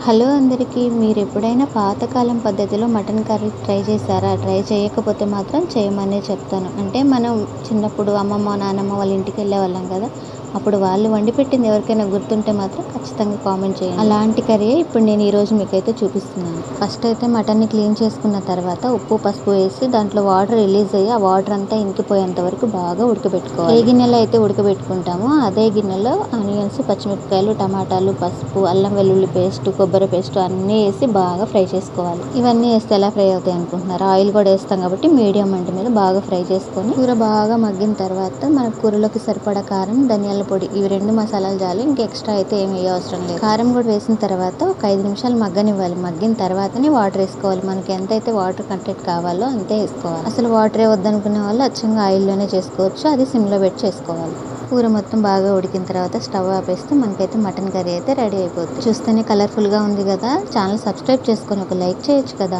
Hello అందరికీ. మీరెప్పుడైనా పాతకాలం పద్ధతిలో మటన్ కర్రీ ట్రై చేశారా? ట్రై చేయకపోతే మాత్రం చేయమనే చెప్తాను. అంటే మనం చిన్నప్పుడు అమ్మమ్మ, నానమ్మ వాళ్ళ ఇంటికెళ్ళేవాళ్ళం కదా! అప్పుడు వాళ్ళు వండి పెట్టింది ఎవరికైనా గుర్తుంటే మాత్రం ఖచ్చితంగా కామెంట్ చేయండి. అలాంటి కర్రీయే ఇప్పుడు నేను ఈరోజు మీకైతే చూపిస్తున్నాను. ఫస్ట్ అయితే మటన్‌ని క్లీన్ చేసుకున్న తర్వాత ఉప్పు, పసుపు వేసి దాంట్లో వాటర్ రిలీజ్ అయ్యి ఆ వాటర్ అంతా ఇంకిపోయేంత వరకు బాగా ఉడకబెట్టుకోవాలి. ఏ గిన్నెలో అయితే ఉడకబెట్టుకుంటామో అదే గిన్నెలో ఆనియన్స్, పచ్చిమిరపకాయలు, టమాటాలు, పసుపు, అల్లం వెల్లుల్లి పేస్ట్, కొబ్బరి పేస్ట్ అన్నీ వేసి బాగా ఫ్రై చేసుకోవాలి. ఇవన్నీ వేస్తే ఎలా ఫ్రై అవుతాయి అనుకుంటున్నారా? ఆయిల్ కూడా వేస్తాం కాబట్టి మీడియం మంట మీద బాగా ఫ్రై చేసుకొని కూర బాగా మగ్గిన తర్వాత మన కూరలోకి సరిపడా కారం, ధనియాల పొడి ఇవి 2 మసాలాలు చాలు. ఇంక ఎక్స్ట్రా అయితే ఏమి వేయవసరం లేదు. కారం కూడా వేసిన తర్వాత ఒక 5 నిమిషాలు మగ్గనివ్వాలి. మగ్గిన తర్వాతనే వాటర్ వేసుకోవాలి. మనకి ఎంతైతే వాటర్ కంటెంట్ కావాలో అంతే వేసుకోవాలి. అసలు వాటరే వద్దనుకునే వాళ్ళు అచ్చంగా ఆయిల్లోనే చేసుకోవచ్చు. అది సిమ్లో పెట్టి చేసుకోవాలి. కూర మొత్తం బాగా ఉడికిన తర్వాత స్టవ్ ఆపేస్తే మనకైతే మటన్ కర్రీ అయితే రెడీ అయిపోతుంది. చూస్తేనే కలర్ఫుల్గా ఉంది కదా! ఛానల్ సబ్స్క్రైబ్ చేసుకొని ఒక లైక్ చేయొచ్చు కదా!